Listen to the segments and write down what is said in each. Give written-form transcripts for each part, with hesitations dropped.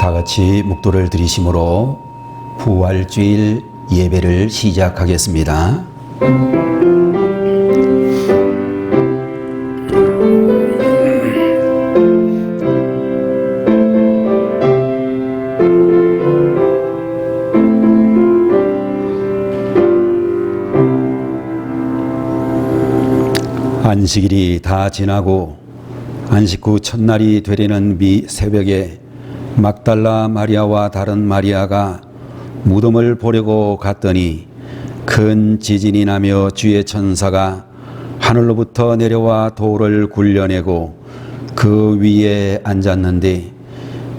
다 같이 묵도를 드리심으로 부활주일 예배를 시작하겠습니다. 안식일이 다 지나고 안식 후 첫날이 되려는 새벽에 막달라 마리아와 다른 마리아가 무덤을 보려고 갔더니 큰 지진이 나며 주의 천사가 하늘로부터 내려와 돌을 굴려내고 그 위에 앉았는데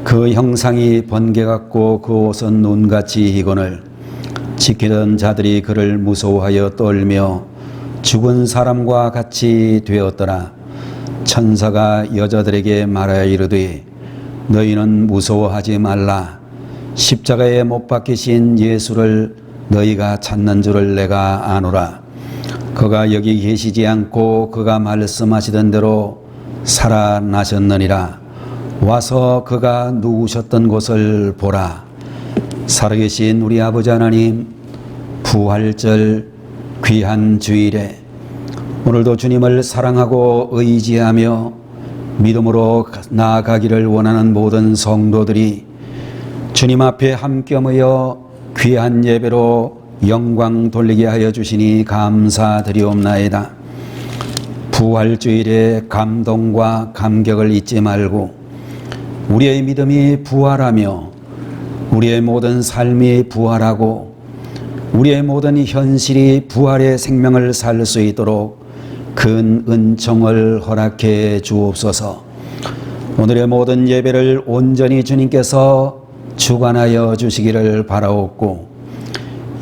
그 형상이 번개 같고 그 옷은 눈같이 희거늘 지키던 자들이 그를 무서워하여 떨며 죽은 사람과 같이 되었더라. 천사가 여자들에게 말하여 이르되 너희는 무서워하지 말라. 십자가에 못 박히신 예수를 너희가 찾는 줄을 내가 아노라. 그가 여기 계시지 않고 그가 말씀하시던 대로 살아나셨느니라. 와서 그가 누우셨던 곳을 보라. 살아계신 우리 아버지 하나님, 부활절 귀한 주일에 오늘도 주님을 사랑하고 의지하며 믿음으로 나아가기를 원하는 모든 성도들이 주님 앞에 함께 모여 귀한 예배로 영광 돌리게 하여 주시니 감사드리옵나이다. 부활주일의 감동과 감격을 잊지 말고 우리의 믿음이 부활하며 우리의 모든 삶이 부활하고 우리의 모든 현실이 부활의 생명을 살 수 있도록 큰 은총을 허락해 주옵소서. 오늘의 모든 예배를 온전히 주님께서 주관하여 주시기를 바라옵고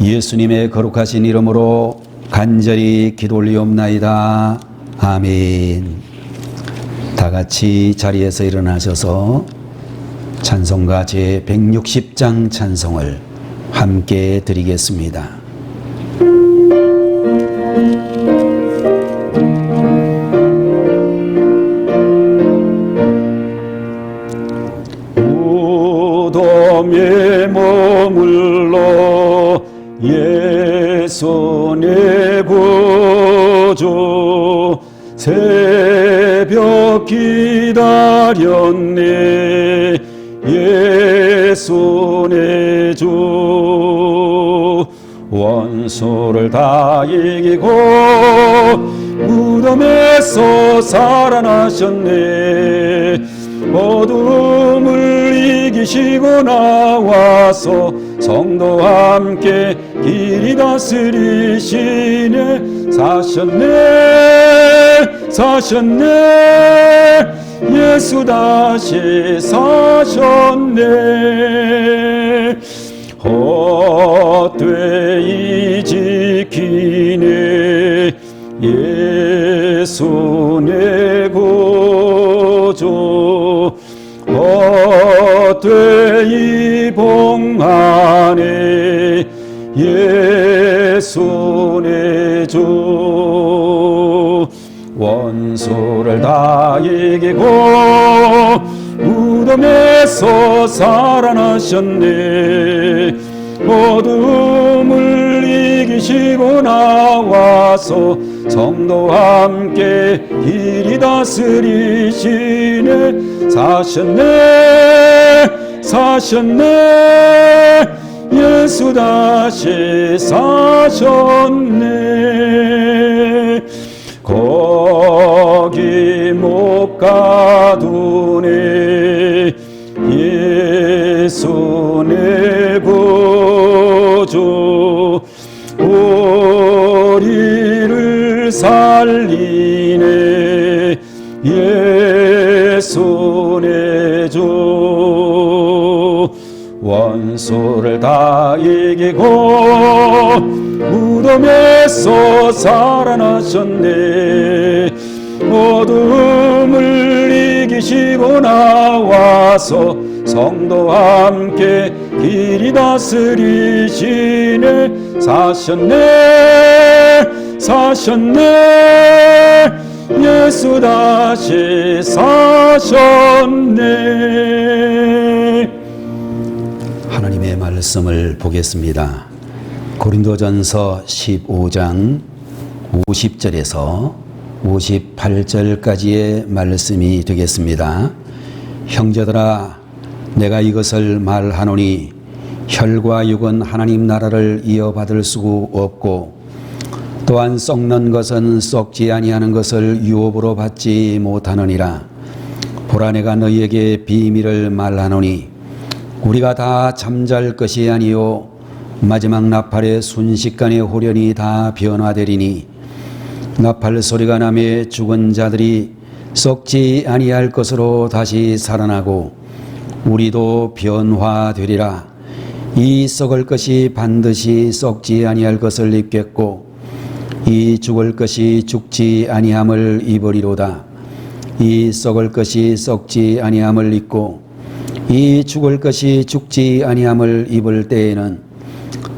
예수님의 거룩하신 이름으로 간절히 기도 올리옵나이다. 아멘. 다 같이 자리에서 일어나셔서 찬송가 제160장 찬송을 함께 드리겠습니다. 무덤에 머물러 예수의 구주 새벽 기다렸네. 예수의 주 원수를 다 이기고 무덤에서 살아나셨네. 어둠을 이기시고 나와서 성도와 함께 길이 다스리시네. 사셨네 예수 다시 사셨네. 헛되이 지키네. 예수 내 구주 헛되이 봉하네. 예수 내 주 원수를 다 이기고 무덤에서 살아나셨네. 어둠을 이기시고 나와서 성도와 함께 길이 다스리시네. 사셨네 예수 다시 사셨네. 거기 못 가두네. 예수 내 구주 우리를 살리네. 예수 내 주 원수를 다 이기고 무덤에서 살아나셨네. 어둠을 이기시고 나와서 성도와 함께 길이 다스리시네. 사셨네 예수 다시 사셨네. 말씀을 보겠습니다. 고린도전서 15장 50절에서 58절까지의 말씀이 되겠습니다. 형제들아, 내가 이것을 말하노니 혈과 육은 하나님 나라를 이어받을 수 없고 또한 썩는 것은 썩지 아니하는 것을 유업으로 받지 못하느니라. 보라, 내가 너희에게 비밀을 말하노니 우리가 다 잠잘 것이 아니요 마지막 나팔의 순식간에 홀연히 다 변화되리니 나팔 소리가 나매 죽은 자들이 썩지 아니할 것으로 다시 살아나고 우리도 변화되리라. 이 썩을 것이 반드시 썩지 아니할 것을 입겠고 이 죽을 것이 죽지 아니함을 입으리로다. 이 썩을 것이 썩지 아니함을 입고 이 죽을 것이 죽지 아니함을 입을 때에는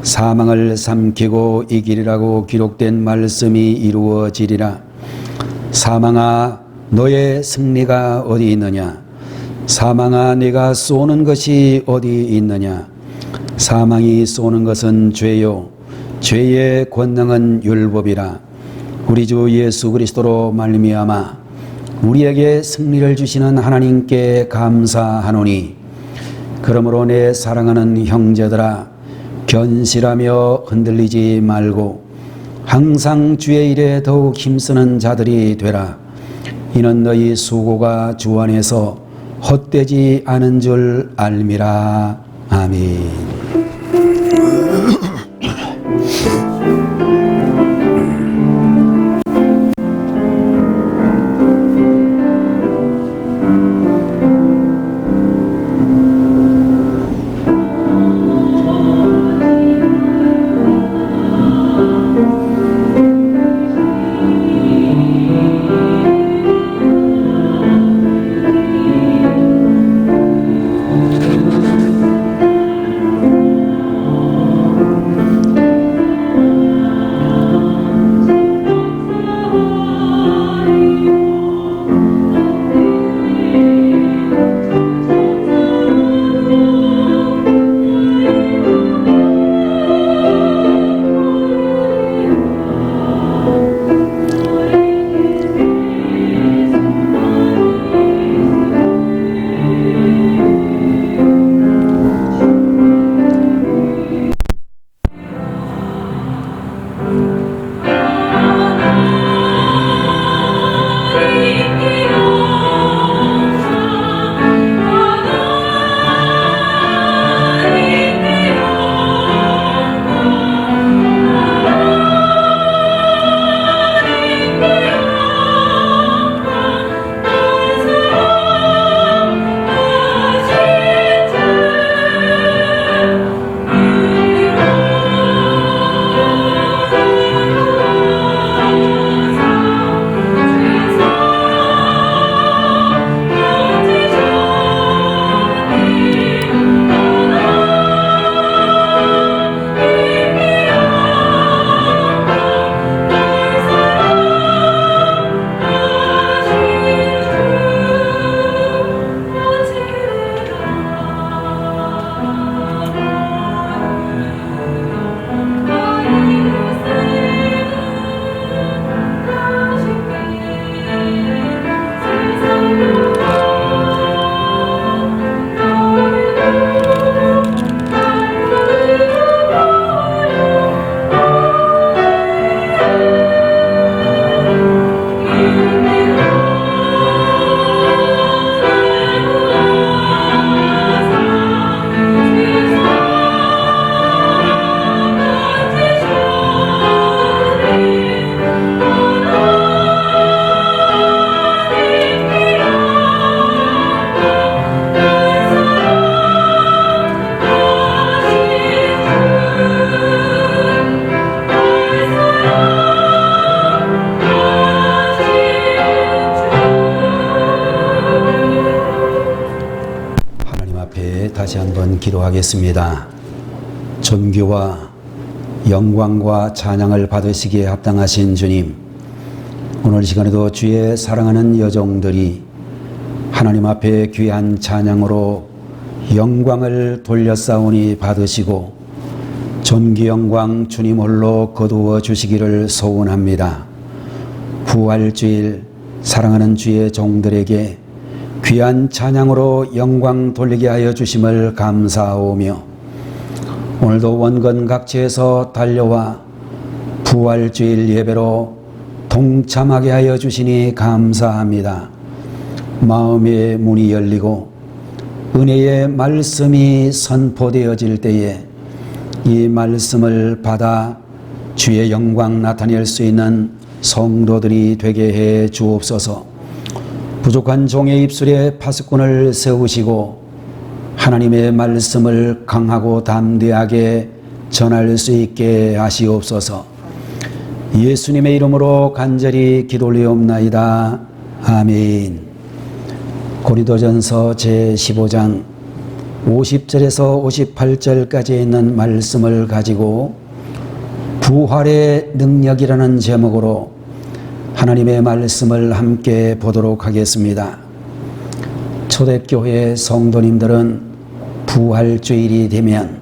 사망을 삼키고 이기리라고 기록된 말씀이 이루어지리라. 사망아, 너의 승리가 어디 있느냐? 사망아, 네가 쏘는 것이 어디 있느냐? 사망이 쏘는 것은 죄요, 죄의 권능은 율법이라. 우리 주 예수 그리스도로 말미암아 우리에게 승리를 주시는 하나님께 감사하노니, 그러므로 내 사랑하는 형제들아, 견실하며 흔들리지 말고 항상 주의 일에 더욱 힘쓰는 자들이 되라. 이는 너희 수고가 주 안에서 헛되지 않은 줄 알미라. 아멘. 다시 한번 기도하겠습니다. 존귀와 영광과 찬양을 받으시기에 합당하신 주님, 오늘 시간에도 주의 사랑하는 여종들이 하나님 앞에 귀한 찬양으로 영광을 돌려싸우니 받으시고 존귀 영광 주님 홀로 거두어 주시기를 소원합니다. 부활주일 사랑하는 주의 종들에게 귀한 찬양으로 영광 돌리게 하여 주심을 감사하오며 오늘도 원건 각지에서 달려와 부활주일 예배로 동참하게 하여 주시니 감사합니다. 마음의 문이 열리고 은혜의 말씀이 선포되어질 때에 이 말씀을 받아 주의 영광 나타낼 수 있는 성도들이 되게 해 주옵소서. 부족한 종의 입술에 파수꾼을 세우시고 하나님의 말씀을 강하고 담대하게 전할 수 있게 하시옵소서. 예수님의 이름으로 간절히 기도 올리옵나이다. 아멘. 고린도전서 제15장 50절에서 58절까지 있는 말씀을 가지고 부활의 능력이라는 제목으로 하나님의 말씀을 함께 보도록 하겠습니다. 초대교회 성도님들은 부활주일이 되면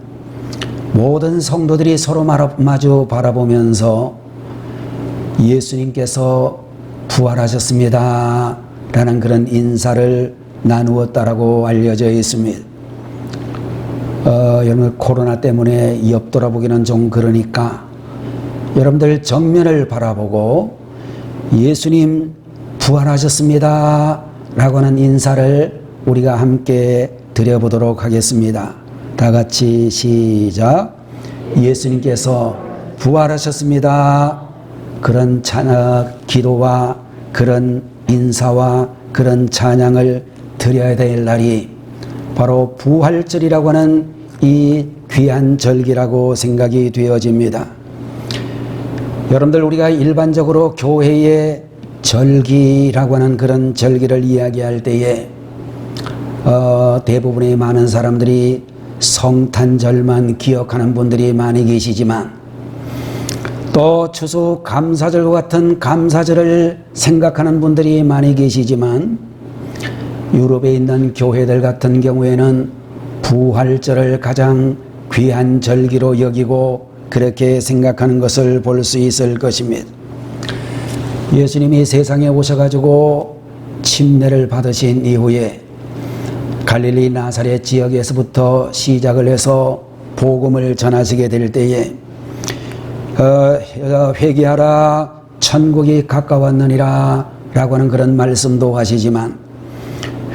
모든 성도들이 서로 마주 바라보면서 예수님께서 부활하셨습니다 라는 그런 인사를 나누었다라고 알려져 있습니다. 여러분 코로나 때문에 옆 돌아보기는 좀 그러니까 여러분들 정면을 바라보고 예수님 부활하셨습니다 라고 하는 인사를 우리가 함께 드려보도록 하겠습니다. 다 같이 시작. 예수님께서 부활하셨습니다. 그런 기도와 그런 인사와 그런 찬양을 드려야 될 날이 바로 부활절이라고 하는 이 귀한 절기라고 생각이 되어집니다. 여러분들 우리가 일반적으로 교회의 절기라고 하는 그런 절기를 이야기할 때에 대부분의 많은 사람들이 성탄절만 기억하는 분들이 많이 계시지만 또 추수감사절과 같은 감사절을 생각하는 분들이 많이 계시지만 유럽에 있는 교회들 같은 경우에는 부활절을 가장 귀한 절기로 여기고 그렇게 생각하는 것을 볼 수 있을 것입니다. 예수님이 세상에 오셔가지고 침례를 받으신 이후에 갈릴리 나사렛 지역에서부터 시작을 해서 복음을 전하시게 될 때에 회개하라 천국이 가까웠느니라 라고 하는 그런 말씀도 하시지만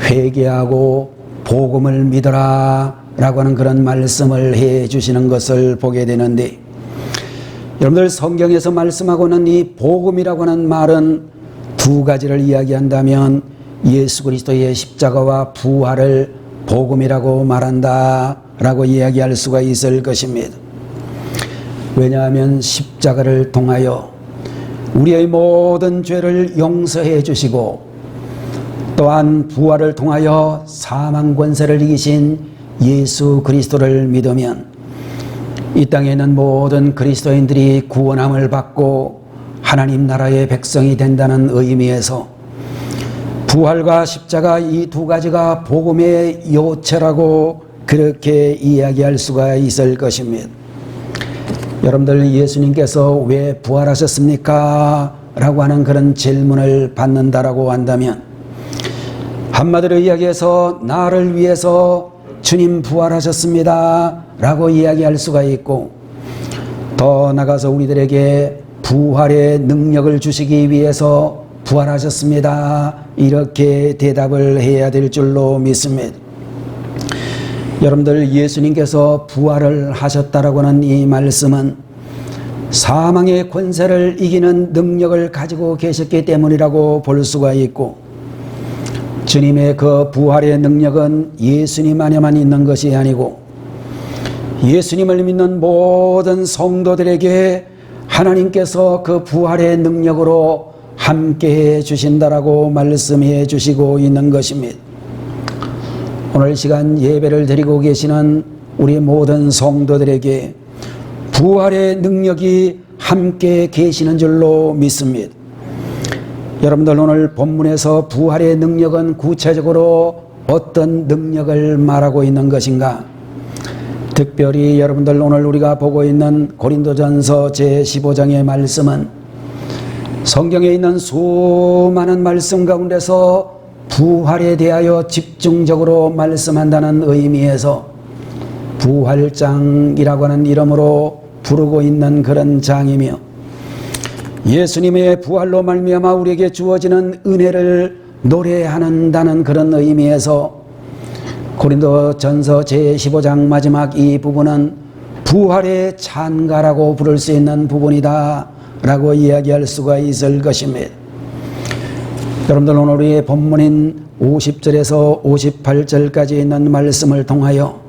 회개하고 복음을 믿어라 라고 하는 그런 말씀을 해 주시는 것을 보게 되는데 여러분들 성경에서 말씀하고는 이 복음이라고 하는 말은 두 가지를 이야기한다면 예수 그리스도의 십자가와 부활을 복음이라고 말한다 라고 이야기할 수가 있을 것입니다. 왜냐하면 십자가를 통하여 우리의 모든 죄를 용서해 주시고 또한 부활을 통하여 사망 권세를 이기신 예수 그리스도를 믿으면 이 땅에 있는 모든 그리스도인들이 구원함을 받고 하나님 나라의 백성이 된다는 의미에서 부활과 십자가 이 두 가지가 복음의 요체라고 그렇게 이야기할 수가 있을 것입니다. 여러분들 예수님께서 왜 부활하셨습니까? 라고 하는 그런 질문을 받는다라고 한다면 한마디로 이야기해서 나를 위해서 주님 부활하셨습니다 라고 이야기할 수가 있고 더 나가서 우리들에게 부활의 능력을 주시기 위해서 부활하셨습니다 이렇게 대답을 해야 될 줄로 믿습니다. 여러분들 예수님께서 부활을 하셨다라고 하는 이 말씀은 사망의 권세를 이기는 능력을 가지고 계셨기 때문이라고 볼 수가 있고 주님의 그 부활의 능력은 예수님 안에만 있는 것이 아니고 예수님을 믿는 모든 성도들에게 하나님께서 그 부활의 능력으로 함께해 주신다라고 말씀해 주시고 있는 것입니다. 오늘 시간 예배를 드리고 계시는 우리 모든 성도들에게 부활의 능력이 함께 계시는 줄로 믿습니다. 여러분들 오늘 본문에서 부활의 능력은 구체적으로 어떤 능력을 말하고 있는 것인가? 특별히 여러분들 오늘 우리가 보고 있는 고린도전서 제15장의 말씀은 성경에 있는 수많은 말씀 가운데서 부활에 대하여 집중적으로 말씀한다는 의미에서 부활장이라고 하는 이름으로 부르고 있는 그런 장이며, 예수님의 부활로 말미암아 우리에게 주어지는 은혜를 노래한다는 그런 의미에서 고린도전서 제15장 마지막 이 부분은 부활의 찬가라고 부를 수 있는 부분이다 라고 이야기할 수가 있을 것입니다. 여러분들 오늘 우리의 본문인 50절에서 58절까지 있는 말씀을 통하여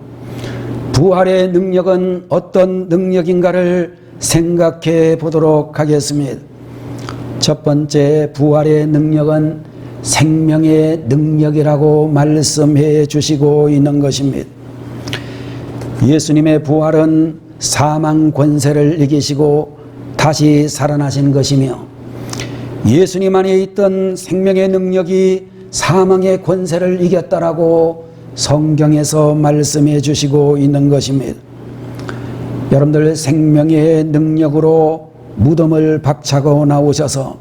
부활의 능력은 어떤 능력인가를 생각해 보도록 하겠습니다. 첫 번째, 부활의 능력은 생명의 능력이라고 말씀해 주시고 있는 것입니다. 예수님의 부활은 사망 권세를 이기시고 다시 살아나신 것이며, 예수님 안에 있던 생명의 능력이 사망의 권세를 이겼다라고 성경에서 말씀해 주시고 있는 것입니다. 여러분들 생명의 능력으로 무덤을 박차고 나오셔서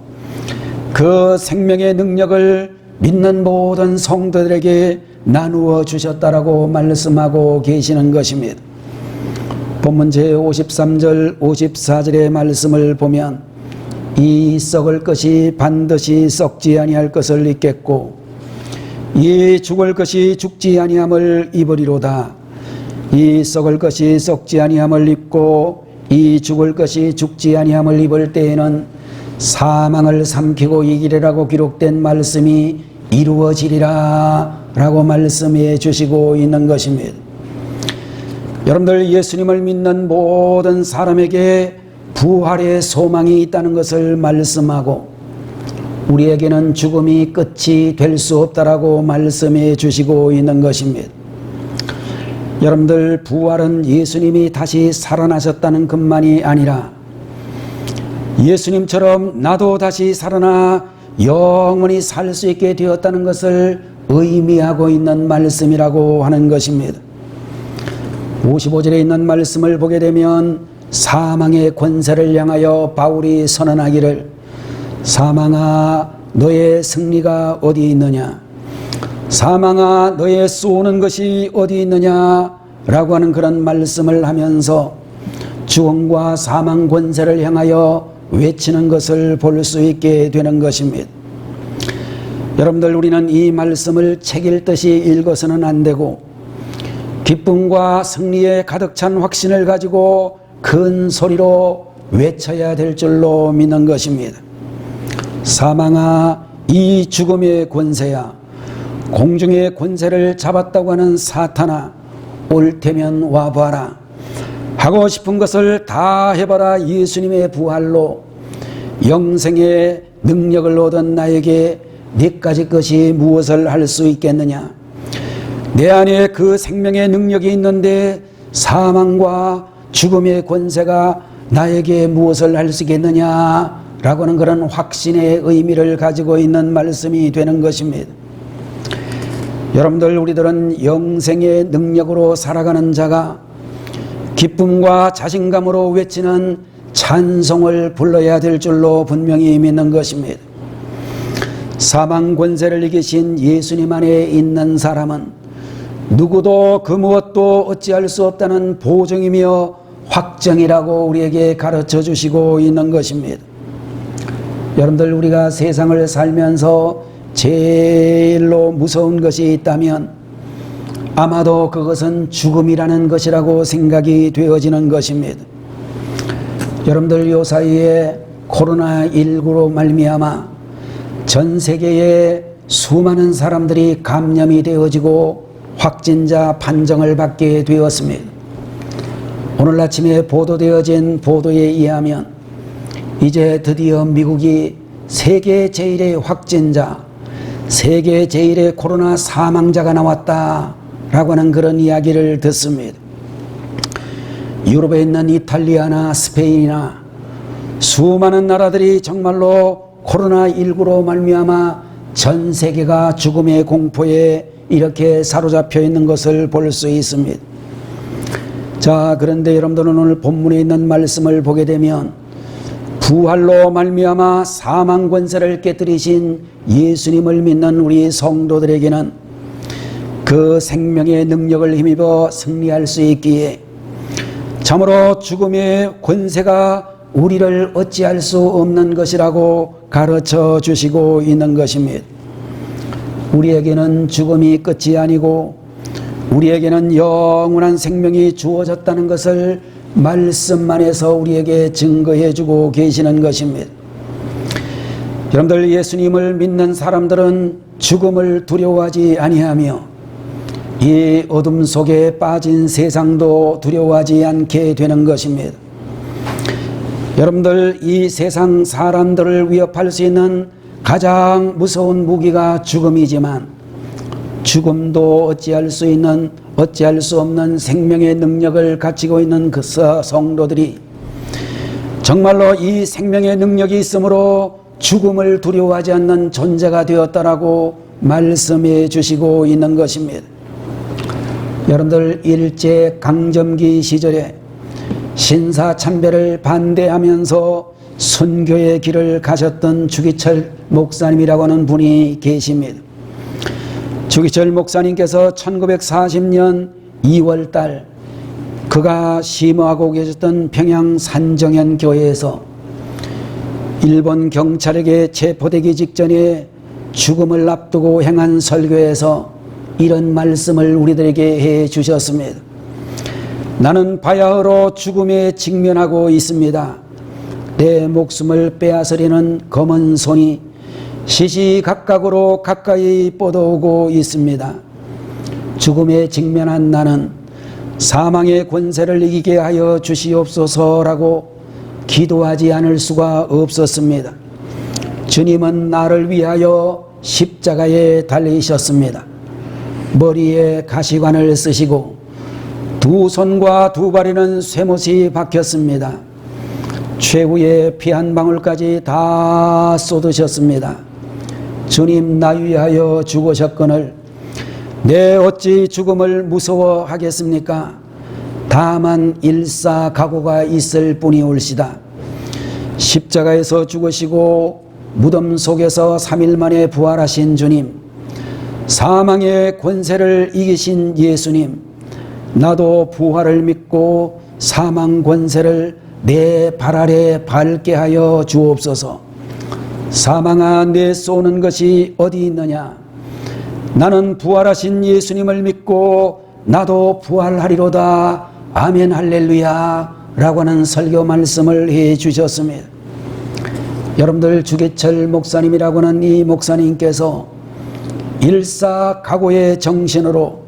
그 생명의 능력을 믿는 모든 성도들에게 나누어 주셨다라고 말씀하고 계시는 것입니다. 본문 제53절 54절의 말씀을 보면 이 썩을 것이 반드시 썩지 아니할 것을 입겠고 이 죽을 것이 죽지 아니함을 입으리로다. 이 썩을 것이 썩지 아니함을 입고 이 죽을 것이 죽지 아니함을 입을 때에는 사망을 삼키고 이기리라고 기록된 말씀이 이루어지리라 라고 말씀해 주시고 있는 것입니다. 여러분들 예수님을 믿는 모든 사람에게 부활의 소망이 있다는 것을 말씀하고 우리에게는 죽음이 끝이 될 수 없다라고 말씀해 주시고 있는 것입니다. 여러분들 부활은 예수님이 다시 살아나셨다는 것만이 아니라 예수님처럼 나도 다시 살아나 영원히 살 수 있게 되었다는 것을 의미하고 있는 말씀이라고 하는 것입니다. 55절에 있는 말씀을 보게 되면 사망의 권세를 향하여 바울이 선언하기를 사망아 너의 승리가 어디 있느냐, 사망아 너의 쏘는 것이 어디 있느냐 라고 하는 그런 말씀을 하면서 죽음과 사망 권세를 향하여 외치는 것을 볼 수 있게 되는 것입니다. 여러분들 우리는 이 말씀을 책 읽듯이 읽어서는 안 되고 기쁨과 승리에 가득 찬 확신을 가지고 큰 소리로 외쳐야 될 줄로 믿는 것입니다. 사망아 이 죽음의 권세야, 공중의 권세를 잡았다고 하는 사탄아 올 테면 와봐라, 하고 싶은 것을 다 해봐라. 예수님의 부활로 영생의 능력을 얻은 나에게 네까지 것이 무엇을 할 수 있겠느냐, 내 안에 그 생명의 능력이 있는데 사망과 죽음의 권세가 나에게 무엇을 할 수 있겠느냐 라고 하는 그런 확신의 의미를 가지고 있는 말씀이 되는 것입니다. 여러분들 우리들은 영생의 능력으로 살아가는 자가 기쁨과 자신감으로 외치는 찬송을 불러야 될 줄로 분명히 믿는 것입니다. 사망 권세를 이기신 예수님 안에 있는 사람은 누구도 그 무엇도 어찌할 수 없다는 보증이며 확정이라고 우리에게 가르쳐 주시고 있는 것입니다. 여러분들 우리가 세상을 살면서 제일로 무서운 것이 있다면 아마도 그것은 죽음이라는 것이라고 생각이 되어지는 것입니다. 여러분들 요 사이에 코로나19로 말미암아 전 세계에 수많은 사람들이 감염이 되어지고 확진자 판정을 받게 되었습니다. 오늘 아침에 보도되어진 보도에 의하면 이제 드디어 미국이 세계 제1의 확진자, 세계 제1의 코로나 사망자가 나왔다라고 하는 그런 이야기를 듣습니다. 유럽에 있는 이탈리아나 스페인이나 수많은 나라들이 정말로 코로나19로 말미암아 전 세계가 죽음의 공포에 이렇게 사로잡혀 있는 것을 볼 수 있습니다. 자, 그런데 여러분들은 오늘 본문에 있는 말씀을 보게 되면 부활로 말미암아 사망 권세를 깨뜨리신 예수님을 믿는 우리 성도들에게는 그 생명의 능력을 힘입어 승리할 수 있기에 참으로 죽음의 권세가 우리를 어찌할 수 없는 것이라고 가르쳐 주시고 있는 것입니다. 우리에게는 죽음이 끝이 아니고 우리에게는 영원한 생명이 주어졌다는 것을 말씀만에서 우리에게 증거해 주고 계시는 것입니다. 여러분들, 예수님을 믿는 사람들은 죽음을 두려워하지 아니하며 이 어둠 속에 빠진 세상도 두려워하지 않게 되는 것입니다. 여러분들, 이 세상 사람들을 위협할 수 있는 가장 무서운 무기가 죽음이지만 죽음도 어찌할 수 없는 생명의 능력을 가지고 있는 그 성도들이 정말로 이 생명의 능력이 있으므로 죽음을 두려워하지 않는 존재가 되었다라고 말씀해 주시고 있는 것입니다. 여러분들, 일제 강점기 시절에 신사참배를 반대하면서 순교의 길을 가셨던 주기철 목사님이라고 하는 분이 계십니다. 주기철 목사님께서 1940년 2월달 그가 심호하고 계셨던 평양 산정현 교회에서 일본 경찰에게 체포되기 직전에 죽음을 앞두고 행한 설교에서 이런 말씀을 우리들에게 해 주셨습니다. 나는 바야흐로 죽음에 직면하고 있습니다. 내 목숨을 빼앗으려는 검은 손이 시시각각으로 가까이 뻗어오고 있습니다. 죽음에 직면한 나는 사망의 권세를 이기게 하여 주시옵소서라고 기도하지 않을 수가 없었습니다. 주님은 나를 위하여 십자가에 달리셨습니다. 머리에 가시관을 쓰시고 두 손과 두 발에는 쇠못이 박혔습니다. 최후의 피 한 방울까지 다 쏟으셨습니다. 주님, 나 위하여 죽으셨거늘 내 어찌 죽음을 무서워하겠습니까? 다만 일사각오가 있을 뿐이올시다. 십자가에서 죽으시고 무덤 속에서 3일 만에 부활하신 주님, 사망의 권세를 이기신 예수님, 나도 부활을 믿고 사망 권세를 내 발 아래 밟게 하여 주옵소서. 사망아, 내 쏘는 것이 어디 있느냐? 나는 부활하신 예수님을 믿고 나도 부활하리로다. 아멘 할렐루야 라고 하는 설교 말씀을 해 주셨습니다. 여러분들, 주기철 목사님이라고 하는 이 목사님께서 일사각오의 정신으로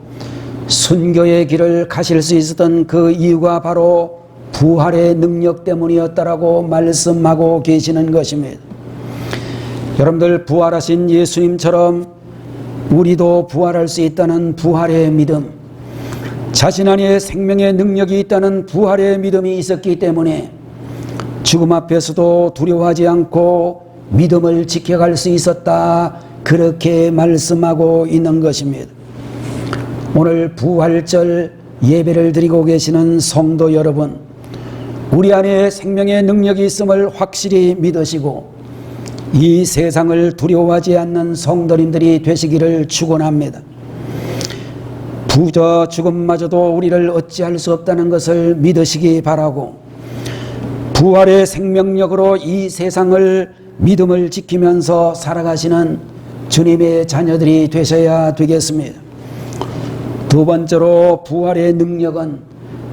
순교의 길을 가실 수 있었던 그 이유가 바로 부활의 능력 때문이었다라고 말씀하고 계시는 것입니다. 여러분들, 부활하신 예수님처럼 우리도 부활할 수 있다는 부활의 믿음, 자신 안에 생명의 능력이 있다는 부활의 믿음이 있었기 때문에 죽음 앞에서도 두려워하지 않고 믿음을 지켜갈 수 있었다, 그렇게 말씀하고 있는 것입니다. 오늘 부활절 예배를 드리고 계시는 성도 여러분, 우리 안에 생명의 능력이 있음을 확실히 믿으시고 이 세상을 두려워하지 않는 성도님들이 되시기를 축원합니다. 죽음마저도 우리를 어찌할 수 없다는 것을 믿으시기 바라고, 부활의 생명력으로 이 세상을 믿음을 지키면서 살아가시는 주님의 자녀들이 되셔야 되겠습니다. 두 번째로, 부활의 능력은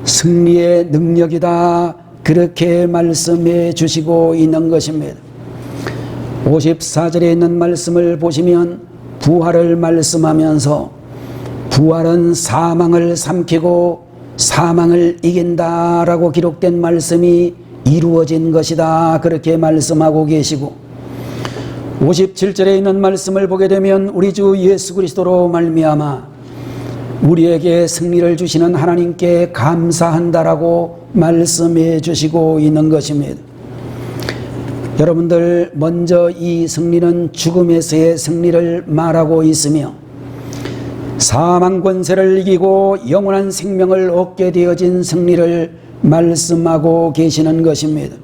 승리의 능력이다, 그렇게 말씀해 주시고 있는 것입니다. 54절에 있는 말씀을 보시면 부활을 말씀하면서 부활은 사망을 삼키고 사망을 이긴다라고 기록된 말씀이 이루어진 것이다, 그렇게 말씀하고 계시고, 57절에 있는 말씀을 보게 되면 우리 주 예수 그리스도로 말미암아 우리에게 승리를 주시는 하나님께 감사한다라고 말씀해 주시고 있는 것입니다. 여러분들, 먼저 이 승리는 죽음에서의 승리를 말하고 있으며 사망 권세를 이기고 영원한 생명을 얻게 되어진 승리를 말씀하고 계시는 것입니다.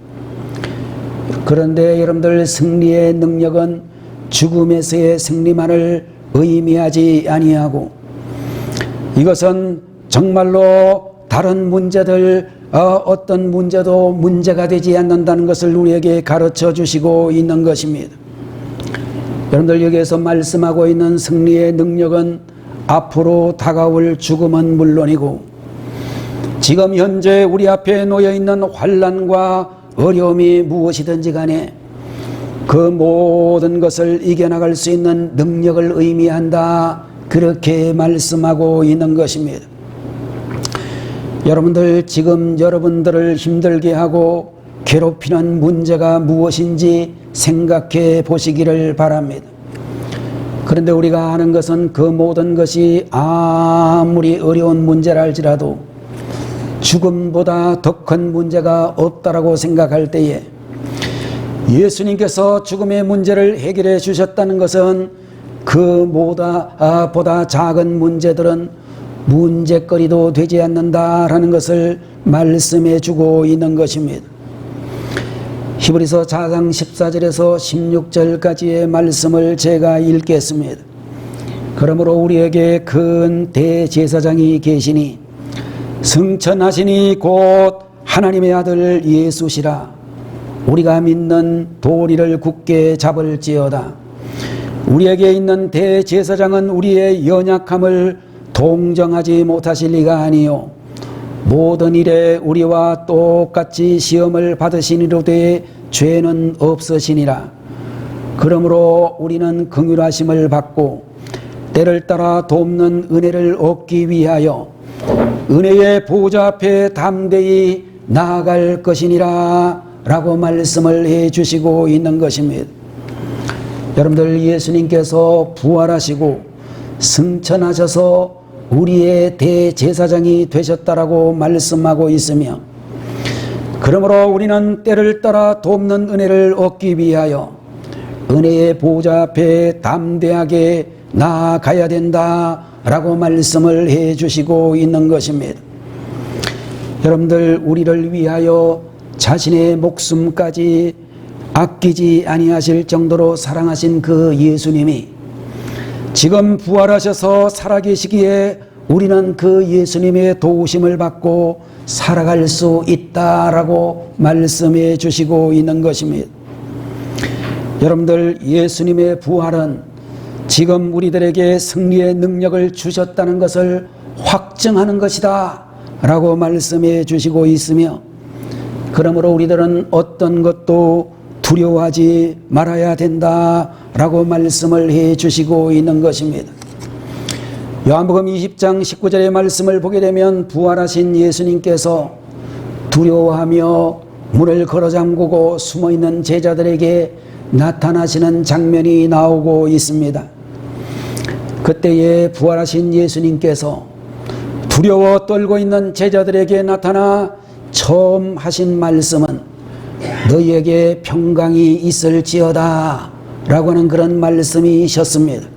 그런데 여러분들, 승리의 능력은 죽음에서의 승리만을 의미하지 아니하고, 이것은 정말로 다른 문제들 어떤 문제도 문제가 되지 않는다는 것을 우리에게 가르쳐 주시고 있는 것입니다. 여러분들, 여기에서 말씀하고 있는 승리의 능력은 앞으로 다가올 죽음은 물론이고, 지금 현재 우리 앞에 놓여 있는 환난과 어려움이 무엇이든지 간에 그 모든 것을 이겨나갈 수 있는 능력을 의미한다, 그렇게 말씀하고 있는 것입니다. 여러분들, 지금 여러분들을 힘들게 하고 괴롭히는 문제가 무엇인지 생각해 보시기를 바랍니다. 그런데 우리가 아는 것은 그 모든 것이 아무리 어려운 문제라 할지라도 죽음보다 더 큰 문제가 없다라고 생각할 때에, 예수님께서 죽음의 문제를 해결해 주셨다는 것은 그 보다 작은 문제들은 문제거리도 되지 않는다라는 것을 말씀해 주고 있는 것입니다. 히브리서 4장 14절에서 16절까지의 말씀을 제가 읽겠습니다. 그러므로 우리에게 큰 대제사장이 계시니 승천하시니 곧 하나님의 아들 예수시라. 우리가 믿는 도리를 굳게 잡을지어다. 우리에게 있는 대제사장은 우리의 연약함을 동정하지 못하실 리가 아니요 모든 일에 우리와 똑같이 시험을 받으시니로되 죄는 없으시니라. 그러므로 우리는 긍휼하심을 받고 때를 따라 돕는 은혜를 얻기 위하여 은혜의 보좌 앞에 담대히 나아갈 것이니라 라고 말씀을 해 주시고 있는 것입니다. 여러분들, 예수님께서 부활하시고 승천하셔서 우리의 대제사장이 되셨다라고 말씀하고 있으며, 그러므로 우리는 때를 따라 돕는 은혜를 얻기 위하여 은혜의 보좌 앞에 담대하게 나아가야 된다라고 말씀을 해 주시고 있는 것입니다. 여러분들, 우리를 위하여 자신의 목숨까지 아끼지 아니하실 정도로 사랑하신 그 예수님이 지금 부활하셔서 살아계시기에 우리는 그 예수님의 도우심을 받고 살아갈 수 있다라고 말씀해 주시고 있는 것입니다. 여러분들, 예수님의 부활은 지금 우리들에게 승리의 능력을 주셨다는 것을 확증하는 것이다 라고 말씀해 주시고 있으며, 그러므로 우리들은 어떤 것도 두려워하지 말아야 된다라고 말씀을 해 주시고 있는 것입니다. 요한복음 20장 19절의 말씀을 보게 되면 부활하신 예수님께서 두려워하며 문을 걸어 잠그고 숨어있는 제자들에게 나타나시는 장면이 나오고 있습니다. 그때에 부활하신 예수님께서 두려워 떨고 있는 제자들에게 나타나 처음 하신 말씀은 너희에게 평강이 있을지어다 라고 하는 그런 말씀이셨습니다.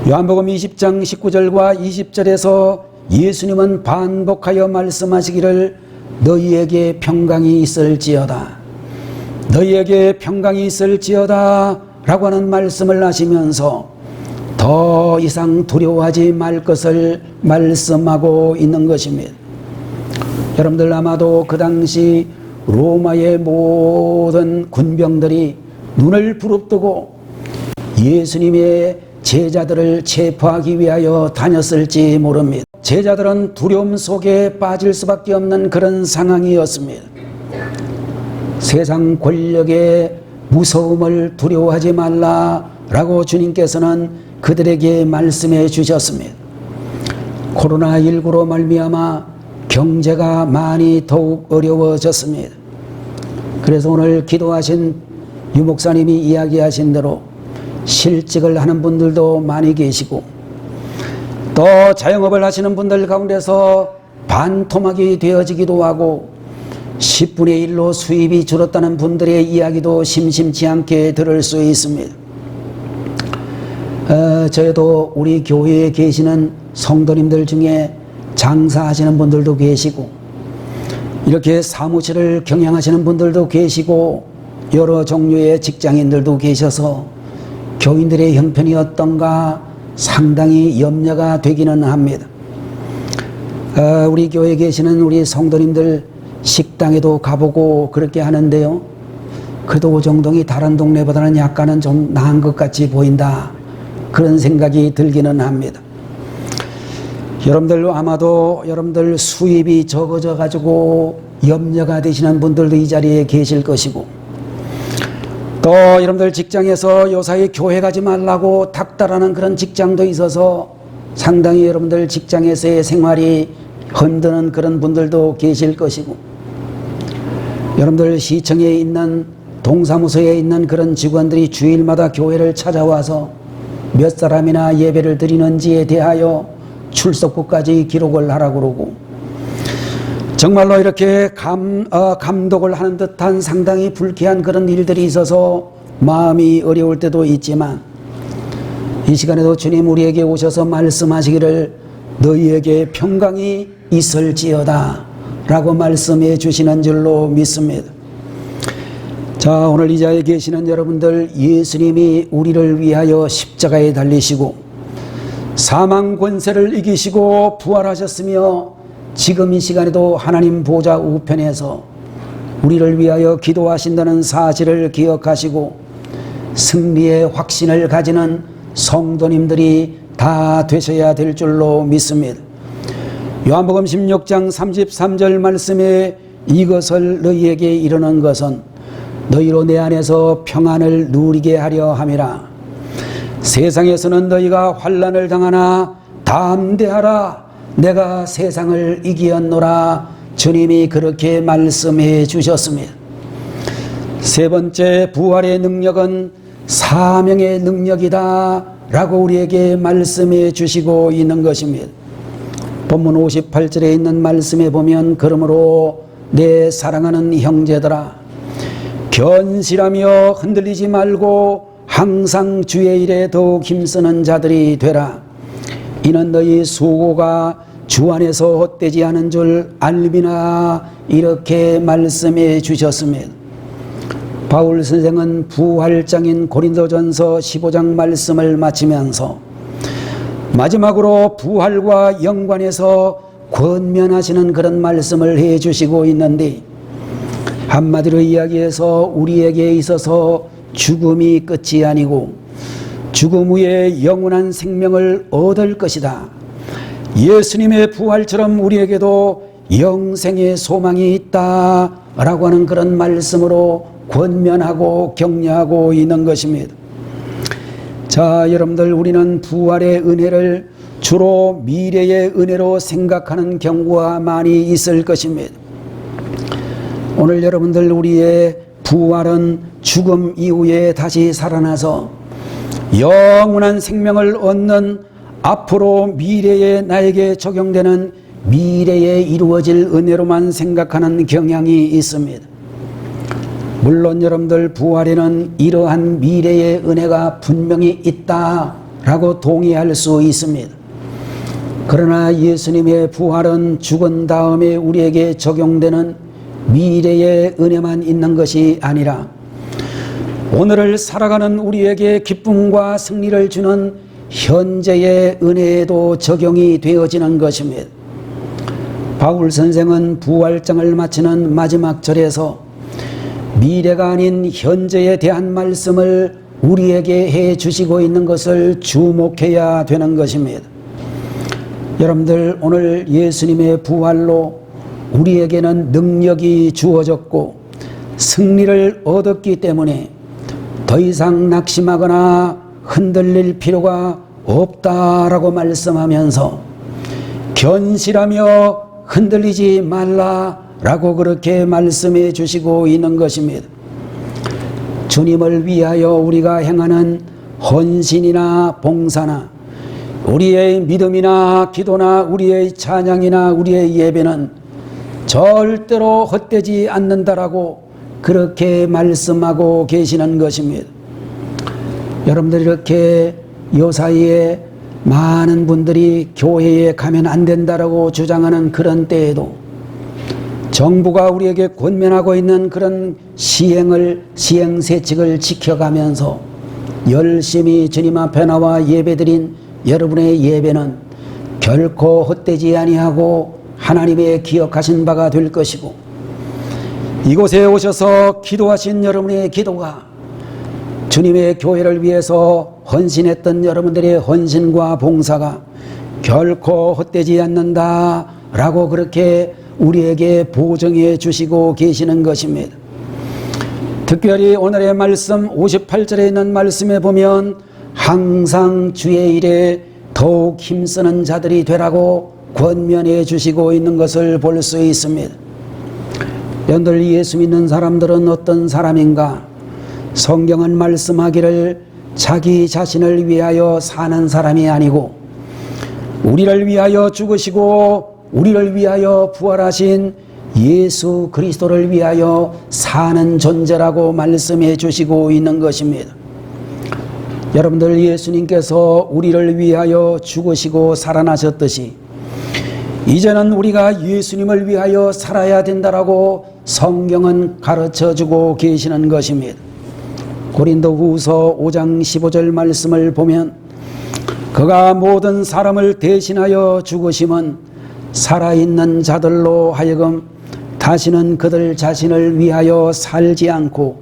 요한복음 20장 19절과 20절에서 예수님은 반복하여 말씀하시기를 너희에게 평강이 있을지어다, 너희에게 평강이 있을지어다 라고 하는 말씀을 하시면서 더 이상 두려워하지 말 것을 말씀하고 있는 것입니다. 여러분들, 아마도 그 당시 로마의 모든 군병들이 눈을 부릅뜨고 예수님의 제자들을 체포하기 위하여 다녔을지 모릅니다. 제자들은 두려움 속에 빠질 수밖에 없는 그런 상황이었습니다. 세상 권력의 무서움을 두려워하지 말라라고 주님께서는 그들에게 말씀해 주셨습니다. 코로나19로 말미암아 경제가 많이 더욱 어려워졌습니다. 그래서 오늘 기도하신 유 목사님이 이야기하신 대로 실직을 하는 분들도 많이 계시고, 또 자영업을 하시는 분들 가운데서 반토막이 되어지기도 하고 10분의 1로 수입이 줄었다는 분들의 이야기도 심심치 않게 들을 수 있습니다. 저도 우리 교회에 계시는 성도님들 중에 장사하시는 분들도 계시고 이렇게 사무실을 경영하시는 분들도 계시고 여러 종류의 직장인들도 계셔서 교인들의 형편이 어떤가 상당히 염려가 되기는 합니다. 우리 교회에 계시는 우리 성도님들 식당에도 가보고 그렇게 하는데요. 그래도 오정동이 다른 동네보다는 약간은 좀 나은 것 같이 보인다. 그런 생각이 들기는 합니다. 여러분들 아마도 여러분들 수입이 적어져 가지고 염려가 되시는 분들도 이 자리에 계실 것이고 또 여러분들 직장에서 요사이 교회 가지 말라고 닥달하는 그런 직장도 있어서 상당히 여러분들 직장에서의 생활이 흔드는 그런 분들도 계실 것이고 여러분들 시청에 있는 동사무소에 있는 그런 직원들이 주일마다 교회를 찾아와서 몇 사람이나 예배를 드리는지에 대하여 출석부까지 기록을 하라고 그러고 정말로 이렇게 감독을 하는 듯한 상당히 불쾌한 그런 일들이 있어서 마음이 어려울 때도 있지만 이 시간에도 주님 우리에게 오셔서 말씀하시기를 너희에게 평강이 있을지어다 라고 말씀해 주시는 줄로 믿습니다. 자, 오늘 이 자리에 계시는 여러분들 예수님이 우리를 위하여 십자가에 달리시고 사망 권세를 이기시고 부활하셨으며 지금 이 시간에도 하나님 보좌 우편에서 우리를 위하여 기도하신다는 사실을 기억하시고 승리의 확신을 가지는 성도님들이 다 되셔야 될 줄로 믿습니다. 요한복음 16장 33절 말씀에 이것을 너희에게 이르는 것은 너희로 내 안에서 평안을 누리게 하려 함이라. 세상에서는 너희가 환난을 당하나 담대하라. 내가 세상을 이기었노라. 주님이 그렇게 말씀해 주셨습니다. 세 번째 부활의 능력은 사명의 능력이다 라고 우리에게 말씀해 주시고 있는 것입니다. 본문 58절에 있는 말씀에 보면 그러므로 내 사랑하는 형제들아 견실하며 흔들리지 말고 항상 주의 일에 더욱 힘쓰는 자들이 되라. 이는 너희 수고가 주 안에서 헛되지 않은 줄 알미나. 이렇게 말씀해 주셨습니다. 바울 선생은 부활장인 고린도전서 15장 말씀을 마치면서 마지막으로 부활과 연관해서 권면하시는 그런 말씀을 해 주시고 있는데 한마디로 이야기해서 우리에게 있어서 죽음이 끝이 아니고 죽음 후에 영원한 생명을 얻을 것이다. 예수님의 부활처럼 우리에게도 영생의 소망이 있다 라고 하는 그런 말씀으로 권면하고 격려하고 있는 것입니다. 자, 여러분들 우리는 부활의 은혜를 주로 미래의 은혜로 생각하는 경우가 많이 있을 것입니다. 오늘 여러분들 우리의 부활은 죽음 이후에 다시 살아나서 영원한 생명을 얻는 앞으로 미래에 나에게 적용되는 미래에 이루어질 은혜로만 생각하는 경향이 있습니다. 물론 여러분들 부활에는 이러한 미래의 은혜가 분명히 있다라고 동의할 수 있습니다. 그러나 예수님의 부활은 죽은 다음에 우리에게 적용되는 미래의 은혜만 있는 것이 아니라 오늘을 살아가는 우리에게 기쁨과 승리를 주는 현재의 은혜에도 적용이 되어지는 것입니다. 바울 선생은 부활장을 마치는 마지막 절에서 미래가 아닌 현재에 대한 말씀을 우리에게 해 주시고 있는 것을 주목해야 되는 것입니다. 여러분들 오늘 예수님의 부활로 우리에게는 능력이 주어졌고 승리를 얻었기 때문에 더 이상 낙심하거나 흔들릴 필요가 없다라고 말씀하면서 견실하며 흔들리지 말라라고 그렇게 말씀해 주시고 있는 것입니다. 주님을 위하여 우리가 행하는 헌신이나 봉사나 우리의 믿음이나 기도나 우리의 찬양이나 우리의 예배는 절대로 헛되지 않는다라고 그렇게 말씀하고 계시는 것입니다. 여러분들 이렇게 요사이에 많은 분들이 교회에 가면 안 된다라고 주장하는 그런 때에도 정부가 우리에게 권면하고 있는 그런 시행세칙을 지켜가면서 열심히 주님 앞에 나와 예배드린 여러분의 예배는 결코 헛되지 아니하고 하나님의 기억하신 바가 될 것이고, 이곳에 오셔서 기도하신 여러분의 기도가 주님의 교회를 위해서 헌신했던 여러분들의 헌신과 봉사가 결코 헛되지 않는다라고 그렇게 우리에게 보증해 주시고 계시는 것입니다. 특별히 오늘의 말씀 58절에 있는 말씀에 보면 항상 주의 일에 더욱 힘쓰는 자들이 되라고 권면해 주시고 있는 것을 볼 수 있습니다. 여러분들, 예수 믿는 사람들은 어떤 사람인가? 성경은 말씀하기를 자기 자신을 위하여 사는 사람이 아니고 우리를 위하여 죽으시고 우리를 위하여 부활하신 예수 그리스도를 위하여 사는 존재라고 말씀해 주시고 있는 것입니다. 여러분들, 예수님께서 우리를 위하여 죽으시고 살아나셨듯이 이제는 우리가 예수님을 위하여 살아야 된다라고 성경은 가르쳐주고 계시는 것입니다. 고린도후서 5장 15절 말씀을 보면 그가 모든 사람을 대신하여 죽으심은 살아있는 자들로 하여금 다시는 그들 자신을 위하여 살지 않고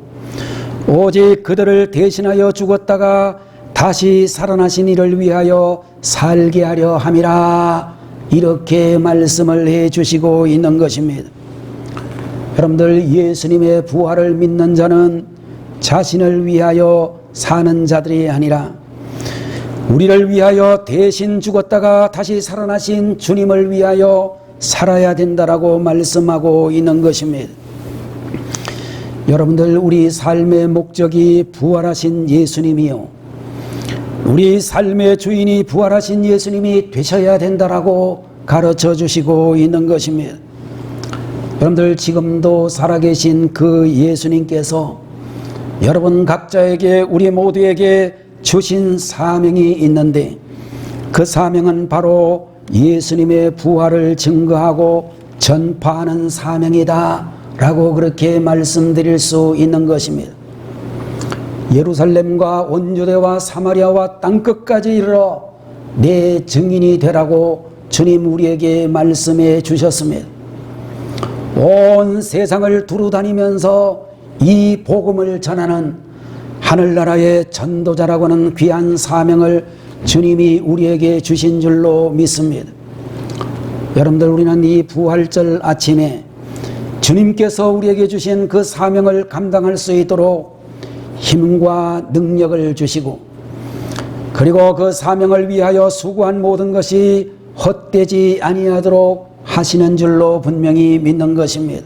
오직 그들을 대신하여 죽었다가 다시 살아나신 이를 위하여 살게 하려 함이라, 이렇게 말씀을 해 주시고 있는 것입니다. 여러분들, 예수님의 부활을 믿는 자는 자신을 위하여 사는 자들이 아니라 우리를 위하여 대신 죽었다가 다시 살아나신 주님을 위하여 살아야 된다라고 말씀하고 있는 것입니다. 여러분들, 우리 삶의 목적이 부활하신 예수님이요, 우리 삶의 주인이 부활하신 예수님이 되셔야 된다라고 가르쳐 주시고 있는 것입니다. 여러분들, 지금도 살아계신 그 예수님께서 여러분 각자에게, 우리 모두에게 주신 사명이 있는데 그 사명은 바로 예수님의 부활을 증거하고 전파하는 사명이다 라고 그렇게 말씀드릴 수 있는 것입니다. 예루살렘과 온 유대와 사마리아와 땅끝까지 이르러 내 증인이 되라고 주님 우리에게 말씀해 주셨습니다. 온 세상을 두루다니면서 이 복음을 전하는 하늘나라의 전도자라고 하는 귀한 사명을 주님이 우리에게 주신 줄로 믿습니다. 여러분들, 우리는 이 부활절 아침에 주님께서 우리에게 주신 그 사명을 감당할 수 있도록 힘과 능력을 주시고, 그리고 그 사명을 위하여 수고한 모든 것이 헛되지 아니하도록 하시는 줄로 분명히 믿는 것입니다.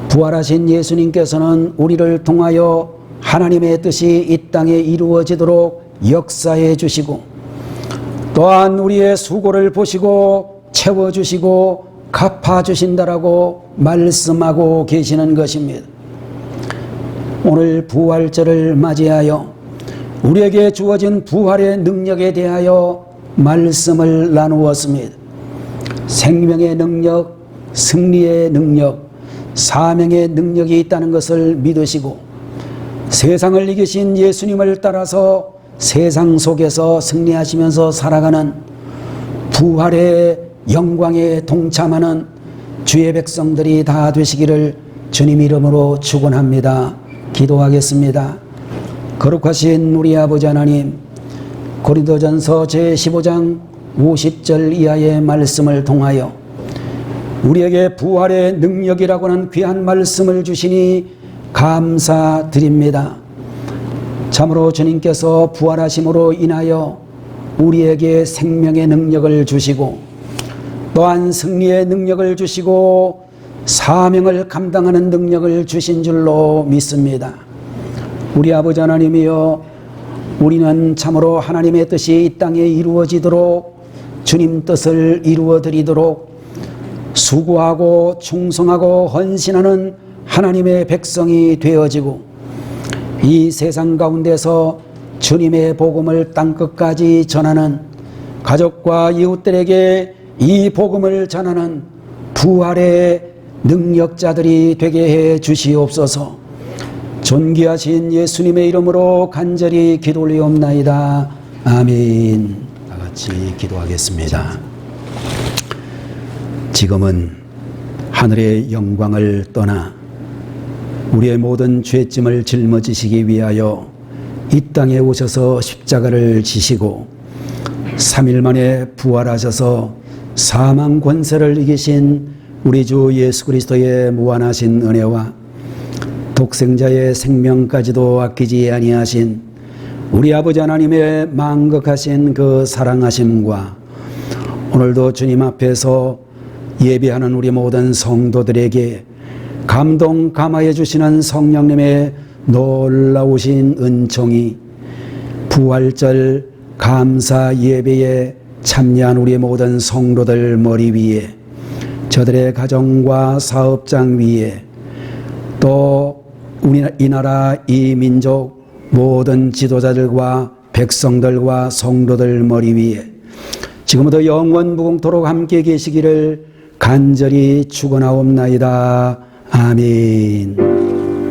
부활하신 예수님께서는 우리를 통하여 하나님의 뜻이 이 땅에 이루어지도록 역사해 주시고, 또한 우리의 수고를 보시고 채워주시고 갚아주신다라고 말씀하고 계시는 것입니다. 오늘 부활절을 맞이하여 우리에게 주어진 부활의 능력에 대하여 말씀을 나누었습니다. 생명의 능력, 승리의 능력, 사명의 능력이 있다는 것을 믿으시고 세상을 이기신 예수님을 따라서 세상 속에서 승리하시면서 살아가는 부활의 영광에 동참하는 주의 백성들이 다 되시기를 주님 이름으로 축원합니다. 기도하겠습니다. 거룩하신 우리 아버지 하나님, 고린도전서 제15장 50절 이하의 말씀을 통하여 우리에게 부활의 능력이라고 하는 귀한 말씀을 주시니 감사드립니다. 참으로 주님께서 부활하심으로 인하여 우리에게 생명의 능력을 주시고 또한 승리의 능력을 주시고 사명을 감당하는 능력을 주신 줄로 믿습니다. 우리 아버지 하나님이여, 우리는 참으로 하나님의 뜻이 이 땅에 이루어지도록 주님 뜻을 이루어드리도록 수고하고 충성하고 헌신하는 하나님의 백성이 되어지고 이 세상 가운데서 주님의 복음을 땅끝까지 전하는 가족과 이웃들에게 이 복음을 전하는 부활의 능력자들이 되게 해 주시옵소서. 존귀하신 예수님의 이름으로 간절히 기도 올리옵나이다. 아멘. 다 같이 기도하겠습니다. 지금은 하늘의 영광을 떠나 우리의 모든 죄짐을 짊어지시기 위하여 이 땅에 오셔서 십자가를 지시고 3일 만에 부활하셔서 사망 권세를 이기신 우리 주 예수 그리스도의 무한하신 은혜와 독생자의 생명까지도 아끼지 아니하신 우리 아버지 하나님의 망극하신 그 사랑하심과 오늘도 주님 앞에서 예배하는 우리 모든 성도들에게 감동 감화해 주시는 성령님의 놀라우신 은총이 부활절 감사 예배에 참여한 우리 모든 성도들 머리 위에, 저들의 가정과 사업장 위에, 또 우리 이 나라 이 민족 모든 지도자들과 백성들과 성도들 머리 위에 지금부터 영원 무궁토록 함께 계시기를 간절히 축원하옵나이다. 아멘.